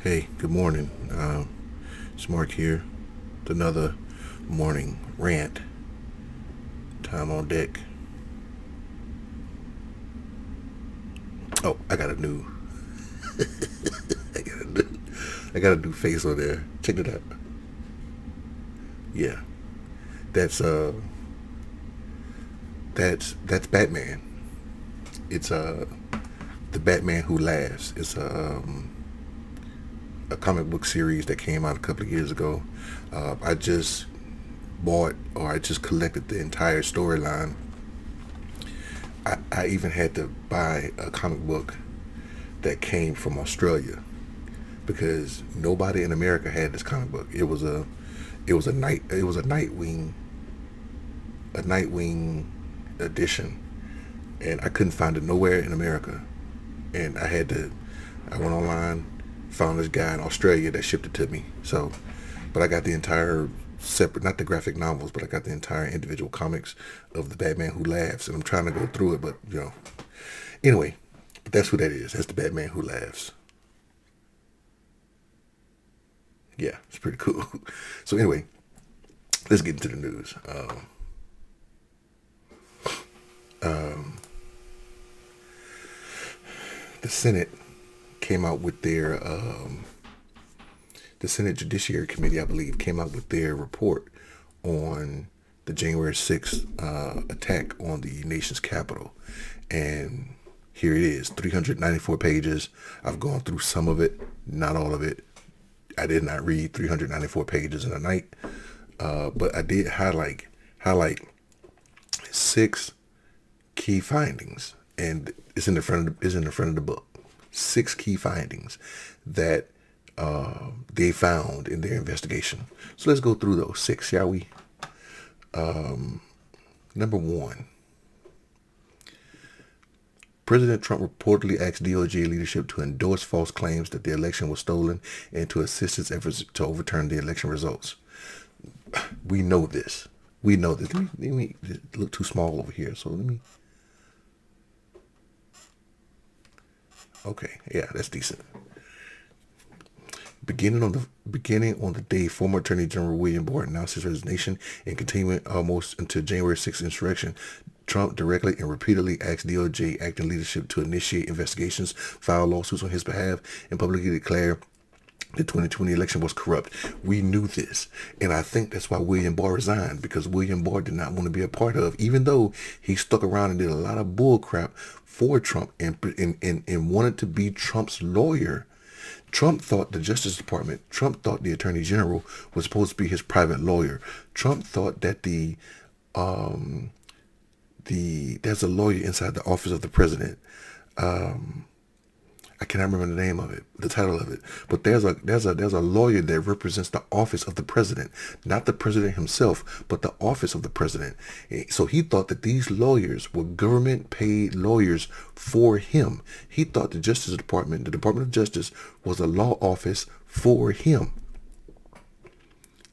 Hey, good morning. It's Mark here with another morning rant. Time on deck. Oh, I got a new, I got a new face on there. Check it out. Yeah, that's that's Batman. It's the Batman Who Laughs. It's a comic book series that came out a couple of years ago. I just I just collected the entire storyline. I even had to buy a comic book that came from Australia because nobody in America had this comic book. It was a Nightwing edition, and I couldn't find it nowhere in America. And I went online, found this guy in Australia that shipped it to me. So, but I got the entire separate, not the graphic novels, but I got the entire individual comics of the Batman Who Laughs, and I'm trying to go through it, but anyway, but that's who that is. That's the Batman Who Laughs. Yeah, it's pretty cool. So anyway, let's get into the news. Um, the Senate came out with the Senate Judiciary Committee, I believe, came out with their report on the January 6th attack on the nation's capital. And here it is, 394 pages. I've gone through some of it, not all of it. I did not read 394 pages in a night, but I did highlight six key findings, and it's in the front of the book. Six key findings that they found in their investigation. So let's go through those six, shall we? Number one, President Trump reportedly asked DOJ leadership to endorse false claims that the election was stolen and to assist its efforts to overturn the election results. We know this. We know this. Let me look too small over here. So let me. Okay, yeah, that's decent. Beginning on the day former Attorney General William Barr announced his resignation and continuing almost until January 6th insurrection, Trump directly and repeatedly asked DOJ acting leadership to initiate investigations, file lawsuits on his behalf, and publicly declare the 2020 election was corrupt. We knew this, and I think that's why William Barr resigned, because William Barr did not want to be a part of, even though he stuck around and did a lot of bull crap for Trump and wanted to be Trump's lawyer. Trump thought the Justice Department, Trump thought the Attorney General was supposed to be his private lawyer. Trump thought that there's a lawyer inside the office of the president. I cannot remember the name of it, the title of it, but there's a lawyer that represents the office of the president, not the president himself, but the office of the president. So he thought that these lawyers were government paid lawyers for him. He thought the Justice Department, the Department of Justice, was a law office for him,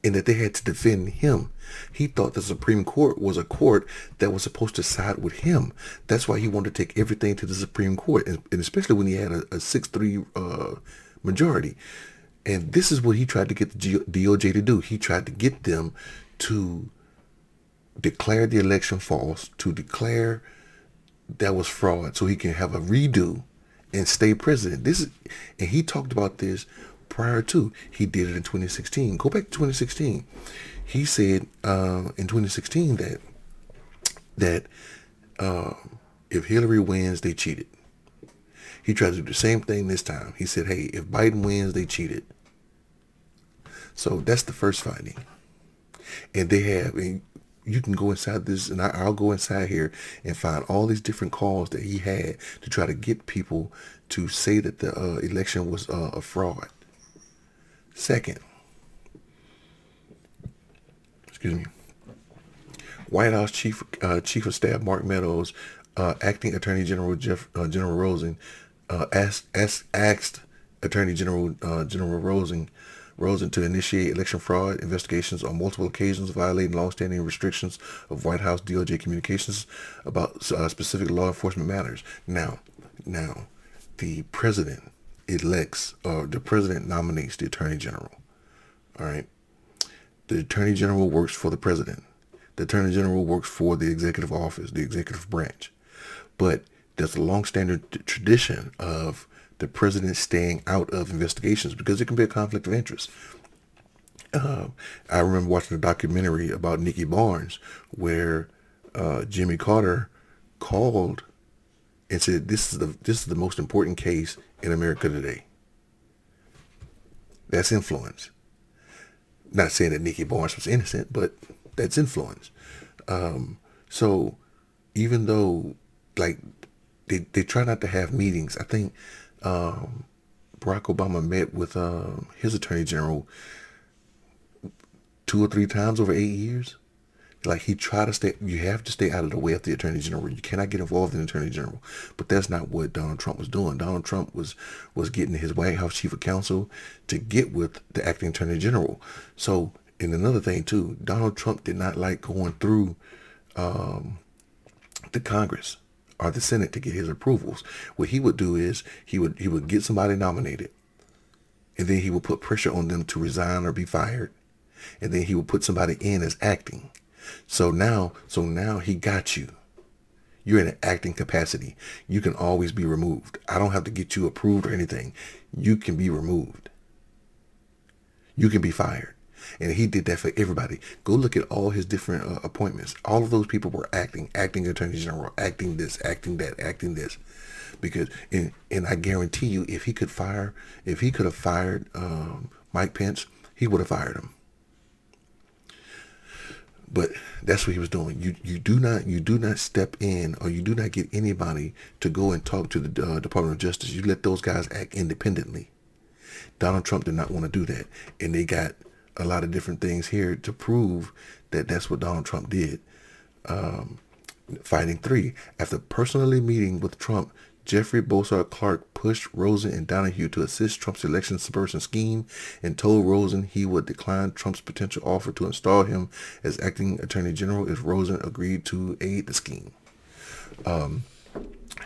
and that they had to defend him. He thought the Supreme Court was a court that was supposed to side with him. That's why he wanted to take everything to the Supreme Court, and especially when he had a 6-3 majority. And this is what he tried to get the DOJ to do. He tried to get them to declare the election false, to declare that was fraud, so he can have a redo and stay president. And he talked about this prior to. He did it in 2016. Go back to 2016. He said in 2016 that if Hillary wins, they cheated. He tried to do the same thing this time. He said, hey, if Biden wins, they cheated. So that's the first finding. And you can go inside this, and I'll go inside here and find all these different calls that he had to try to get people to say that the election was a fraud. Second, White House Chief of Staff Mark Meadows, Acting Attorney General General Rosen, asked Attorney General Rosen to initiate election fraud investigations on multiple occasions, violating longstanding restrictions of White House DOJ communications about specific law enforcement matters. Now, the president elects, or the president nominates the attorney general. All right. The attorney general works for the president. The attorney general works for the executive office, the executive branch. But there's a long-standing tradition of the president staying out of investigations because it can be a conflict of interest. I remember watching a documentary about Nikki Barnes where Jimmy Carter called and said, this is the most important case in America today. That's influence. Not saying that Nikki Barnes was innocent, but that's influence. So even though, like, they try not to have meetings. I think Barack Obama met with his attorney general 2 or 3 times over 8 years. Like, he tried to stay, you have to stay out of the way of the attorney general. You cannot get involved in the attorney general. But that's not what Donald Trump was doing. Donald Trump was getting his White House chief of counsel to get with the acting attorney general. So, and another thing too, Donald Trump did not like going through the Congress or the Senate to get his approvals. What he would do is he would get somebody nominated, and then he would put pressure on them to resign or be fired, and then he would put somebody in as acting. So now he got you. You're in an acting capacity. You can always be removed. I don't have to get you approved or anything. You can be removed. You can be fired. And he did that for everybody. Go look at all his different appointments. All of those people were acting attorney general, acting this, acting that, acting this. Because, and I guarantee you, if he could have fired Mike Pence, he would have fired him. But that's what he was doing. You do not step in, or you do not get anybody to go and talk to the Department of Justice. You let those guys act independently. Donald Trump did not want to do that, and they got a lot of different things here to prove that that's what Donald Trump did. Finding 3, after personally meeting with Trump, Jeffrey Bosar Clark pushed Rosen and Donahue to assist Trump's election subversion scheme and told Rosen he would decline Trump's potential offer to install him as acting attorney general if Rosen agreed to aid the scheme.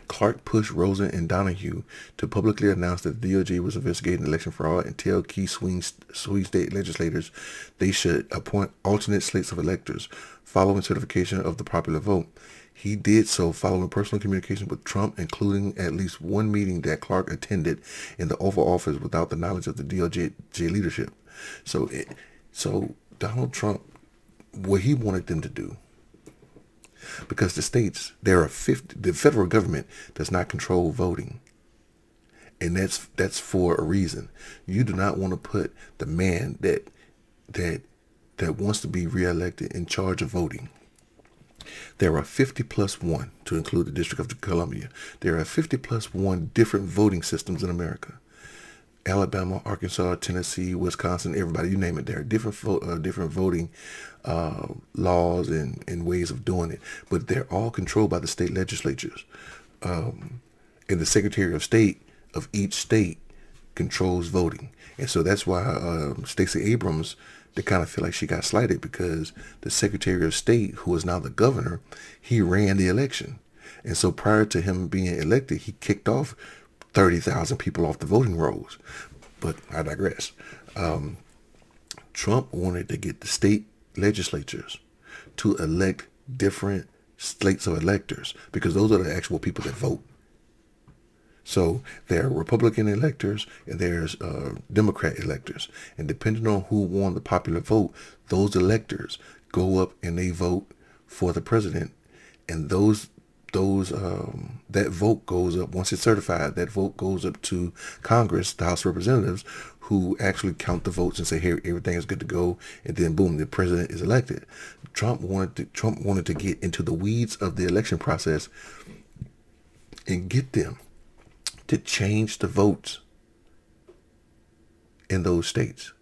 Clark pushed Rosen and Donahue to publicly announce that the DOJ was investigating election fraud and tell key swing state legislators they should appoint alternate slates of electors following certification of the popular vote. He did so following personal communication with Trump, including at least one meeting that Clark attended in the Oval Office without the knowledge of the DOJ leadership. So Donald Trump, what he wanted them to do, because the states, the federal government does not control voting. And that's for a reason. You do not want to put the man that wants to be reelected in charge of voting. There are 50 plus 1, to include the District of Columbia. There are 50 plus 1 different voting systems in America. Alabama, Arkansas, Tennessee, Wisconsin, everybody, you name it. There are different voting laws and ways of doing it. But they're all controlled by the state legislatures. And the Secretary of State of each state controls voting. And so that's why Stacey Abrams, they kind of feel like she got slighted, because the Secretary of State, who is now the governor, he ran the election. And so prior to him being elected, he kicked off 30,000 people off the voting rolls. But I digress. Trump wanted to get the state legislatures to elect different slates of electors, because those are the actual people that vote. So there are Republican electors and there's Democrat electors. And depending on who won the popular vote, those electors go up and they vote for the president. And that vote goes up, once it's certified, that vote goes up to Congress, the House of Representatives, who actually count the votes and say, hey, everything is good to go. And then boom, the president is elected. Trump wanted to get into the weeds of the election process and get them to change the votes in those states.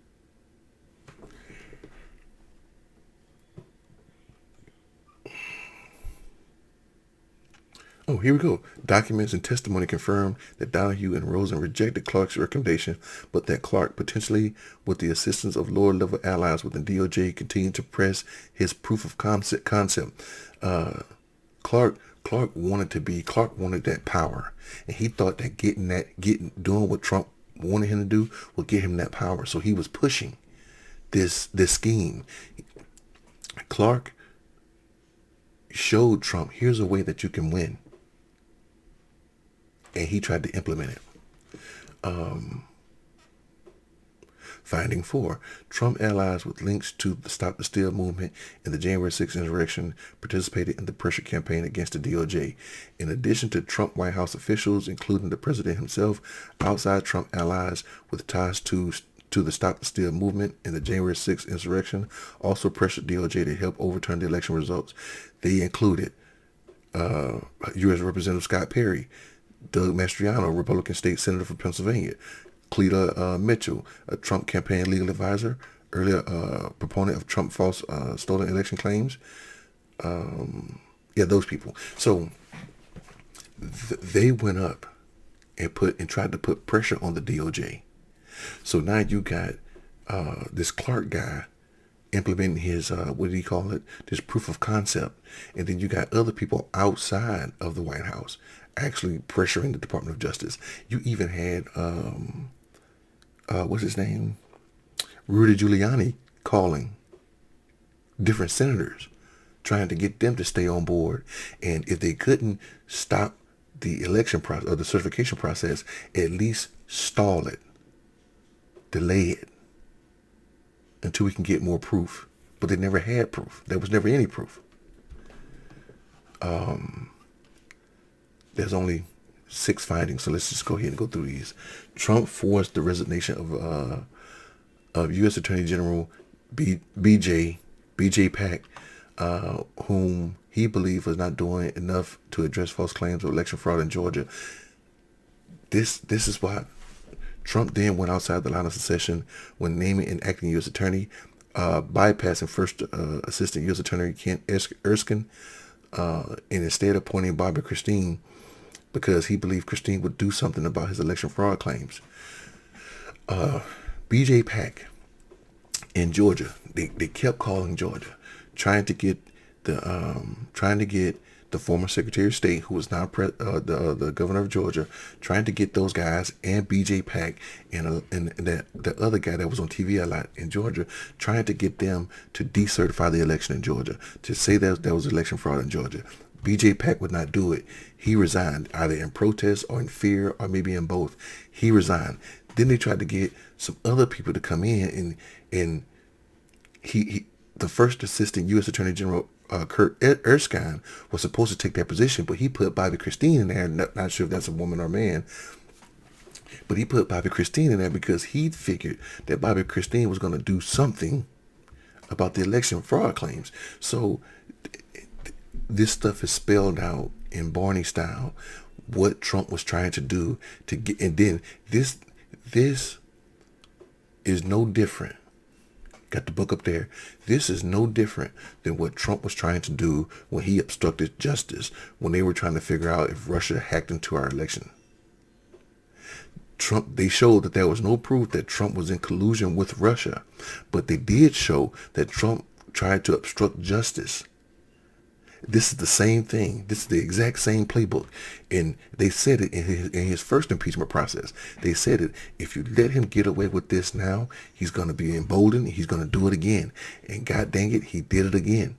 Oh, here we go. Documents and testimony confirmed that Donahue and Rosen rejected Clark's recommendation, but that Clark, potentially with the assistance of lower-level allies within DOJ, continued to press his proof of concept. Clark Clark wanted that power, and he thought that doing what Trump wanted him to do would get him that power. So he was pushing this scheme. Clark showed Trump, here's a way that you can win, and he tried to implement it. Finding 4. Trump allies with links to the Stop the Steal movement and the January 6th insurrection participated in the pressure campaign against the DOJ. In addition to Trump White House officials, including the president himself, outside Trump allies with ties to the Stop the Steal movement and the January 6th insurrection also pressured DOJ to help overturn the election results. They included U.S. Representative Scott Perry, Doug Mastriano, Republican state senator from Pennsylvania, Cleta Mitchell, a Trump campaign legal advisor, earlier proponent of Trump false stolen election claims. Those people. So they went up and tried to put pressure on the DOJ. So now you got this Clark guy implementing his, what did he call it? This proof of concept. And then you got other people outside of the White House actually pressuring the Department of Justice. You even had, what's his name? Rudy Giuliani calling different senators, trying to get them to stay on board. And if they couldn't stop the election process or the certification process, at least stall it, delay it until we can get more proof. But they never had proof. There was never any proof. There's only 6 findings, so let's just go ahead and go through these. Trump forced the resignation of U.S. Attorney General BJ Pak, whom he believed was not doing enough to address false claims of election fraud in Georgia. This is why Trump then went outside the line of succession when naming an acting U.S. attorney, bypassing first assistant U.S. Attorney Kent Erskine, and instead appointing Bobby Christine because he believed Christine would do something about his election fraud claims. BJ Pak in Georgia, they kept calling Georgia, trying to get the former Secretary of State, who was now the governor of Georgia, trying to get those guys and BJ Pak and the other guy that was on TV a lot in Georgia, trying to get them to decertify the election in Georgia, to say that there was election fraud in Georgia. BJ Pak would not do it. He resigned, either in protest or in fear or maybe in both. He resigned. Then they tried to get some other people to come in, and he the first assistant U.S. Attorney General Kurt Erskine was supposed to take that position, but he put Bobby Christine in there. Not sure if that's a woman or a man, but he put Bobby Christine in there because he figured that Bobby Christine was going to do something about the election fraud claims. So this stuff is spelled out in Barney style, what Trump was trying to do to get, and then this is no different. Got the book up there. This is no different than what Trump was trying to do when he obstructed justice, when they were trying to figure out if Russia hacked into our election. They showed that there was no proof that Trump was in collusion with Russia, but they did show that Trump tried to obstruct justice. This is the same thing. This is the exact same playbook. And they said it in his first impeachment process. They said it, if you let him get away with this now, he's going to be emboldened. He's going to do it again. And God dang it, he did it again.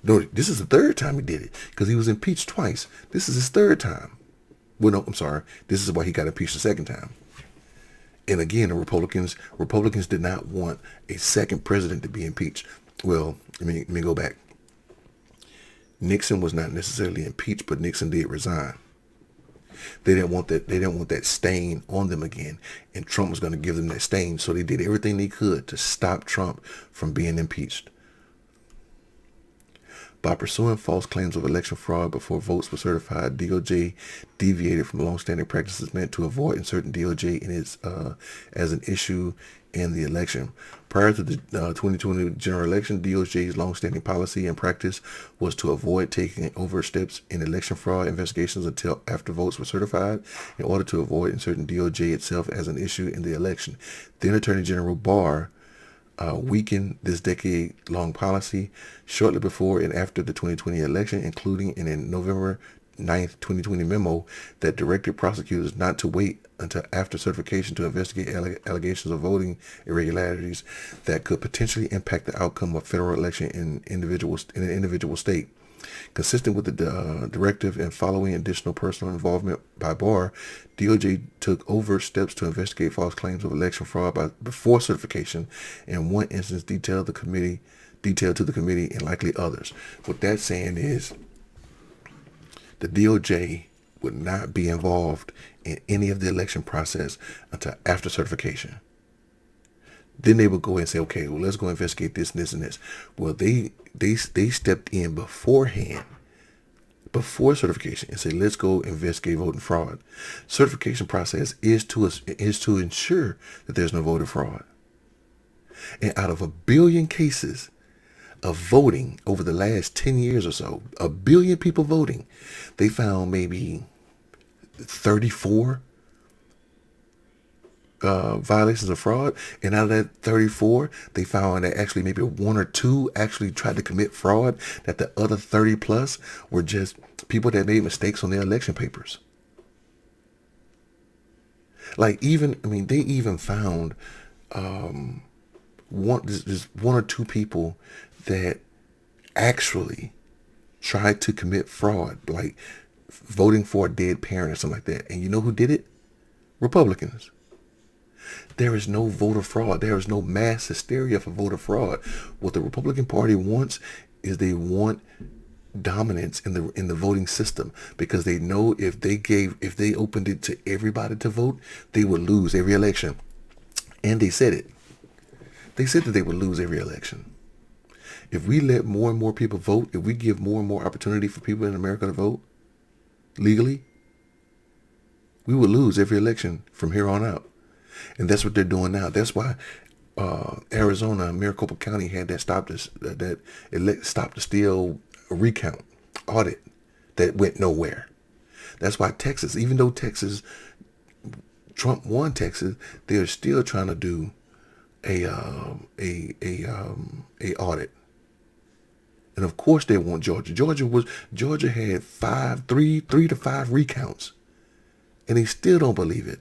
No, this is the third time he did it because he was impeached twice. This is his third time. Well, no, I'm sorry. This is why he got impeached the second time. And again, the Republicans did not want a second president to be impeached. Well, let me go back. Nixon was not necessarily impeached, but Nixon did resign. They didn't want that. They didn't want that stain on them again, and Trump was going to give them that stain. So they did everything they could to stop Trump from being impeached. By pursuing false claims of election fraud before votes were certified, DOJ deviated from long-standing practices meant to avoid inserting DOJ in its as an issue in the election. Prior to the 2020 general election, DOJ's long-standing policy and practice was to avoid taking oversteps in election fraud investigations until after votes were certified, in order to avoid inserting DOJ itself as an issue in the election. Then Attorney General Barr weakened this decade-long policy shortly before and after the 2020 election, including in a November 9th, 2020 memo that directed prosecutors not to wait until after certification to investigate allegations of voting irregularities that could potentially impact the outcome of federal election in an individual state. Consistent with the directive and following additional personal involvement by Barr, DOJ took overt steps to investigate false claims of election fraud before certification, and one instance detailed to the committee and likely others. What that's saying is the DOJ would not be involved in any of the election process until after certification. Then they would go and say, okay, well, let's go investigate this and this and this. Well, they stepped in beforehand, before certification, and say, let's go investigate voting fraud. Certification process is to ensure that there's no voter fraud. And out of 1 billion cases of voting over the last 10 years or so, 1 billion people voting, they found maybe 34 violations of fraud, and out of that 34, they found that actually maybe 1 or 2 actually tried to commit fraud, that the other 30 plus were just people that made mistakes on their election papers. Like they even found one or 2 people that actually tried to commit fraud, like voting for a dead parent or something like that. And you know who did it? Republicans. There is no voter fraud. There is no mass hysteria for voter fraud. What the Republican Party wants is they want dominance in the voting system, because they know if they opened it to everybody to vote, they would lose every election. And they said it. They said that they would lose every election. If we let more and more people vote, if we give more and more opportunity for people in America to vote legally, we will lose every election from here on out. And that's what they're doing now. That's why Arizona, Maricopa County had that stop the steal recount audit that went nowhere. That's why Texas, even though Trump won Texas, they're still trying to do a audit. And of course they want Georgia. Georgia had 3 to 5 recounts, and they still don't believe it.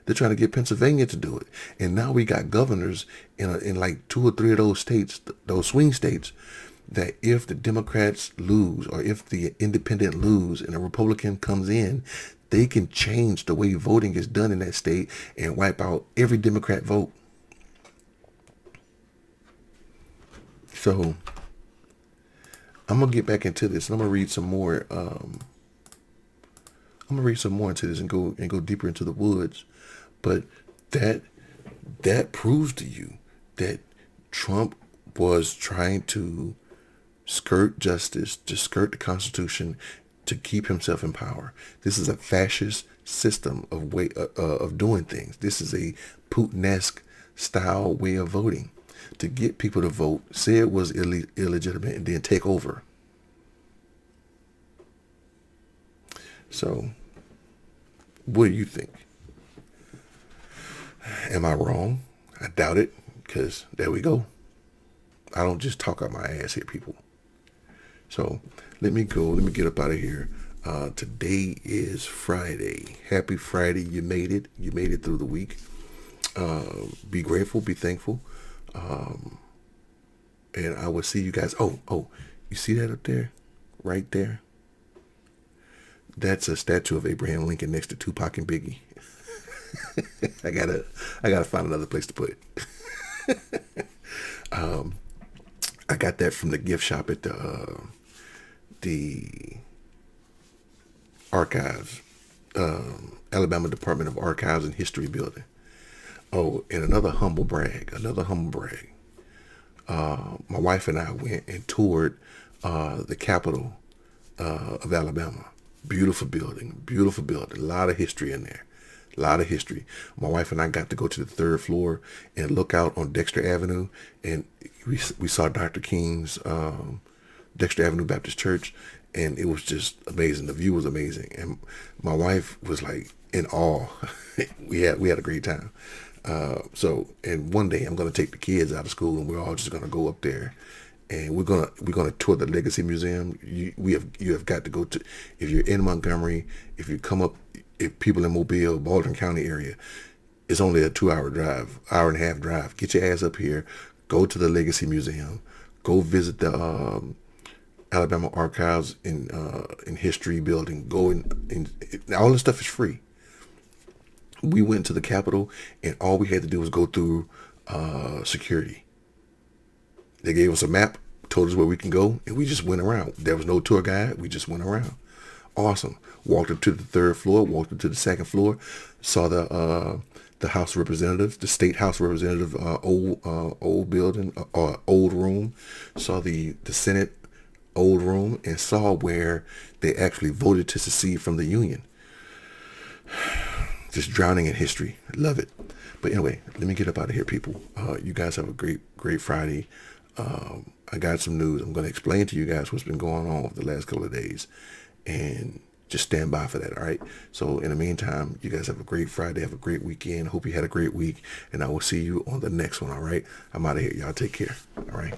They're trying to get Pennsylvania to do it. And now we got governors in like 2 or 3 of those states, those swing states, that if the Democrats lose or if the independent lose and a Republican comes in, they can change the way voting is done in that state and wipe out every Democrat vote. So I'm going to get back into this. I'm going to read some more. I'm going to read some more into this and go deeper into the woods. But that proves to you that Trump was trying to skirt justice, to skirt the Constitution, to keep himself in power. This is a fascist system of doing things. This is a Putin-esque style way of voting, to get people to vote, say it was illegitimate, and then take over. So, what do you think? Am I wrong? I doubt it, because there we go. I don't just talk out my ass here, people. So let me get up out of here. Today is Friday. Happy Friday. You made it. You made it through the week. Be grateful, be thankful. And I will see you guys. Oh, you see that up there? Right there? That's a statue of Abraham Lincoln next to Tupac and Biggie. I gotta find another place to put it. I got that from the gift shop at the Archives, Alabama Department of Archives and History building. Oh, and another humble brag. My wife and I went and toured the Capitol of Alabama. Beautiful building. A lot of history in there. My wife and I got to go to the 3rd floor and look out on Dexter Avenue, and we saw Dr. King's Dexter Avenue Baptist Church, and it was just amazing. The view was amazing, and my wife was like in awe. we had a great time. And one day I'm gonna take the kids out of school, and we're all just gonna go up there, and we're gonna tour the Legacy Museum. You have got to go to, if you're in Montgomery, if you come up, if people in Mobile, Baldwin County area, it's only a 2 hour drive, hour and a half drive. Get your ass up here, go to the Legacy Museum, go visit the Alabama Archives in History Building. Go in all this stuff is free. We went to the Capitol, and all we had to do was go through security. They gave us a map, told us where we can go, and we just went around. There was no tour guide. We just went around. Awesome. Walked up to the third floor, walked up to the second floor, saw the House of Representatives, the State House of Representative old building, old room. Saw the Senate old room, and saw where they actually voted to secede from the Union. Just drowning in history. Love it. But anyway, let me get up out of here, people. You guys have a great Friday. I got some news. I'm going to explain to you guys what's been going on over the last couple of days, and just stand by for that. All right. So in the meantime, you guys have a great Friday. Have a great weekend. Hope you had a great week, and I will see you on the next one. All right. I'm out of here. Y'all take care. All right.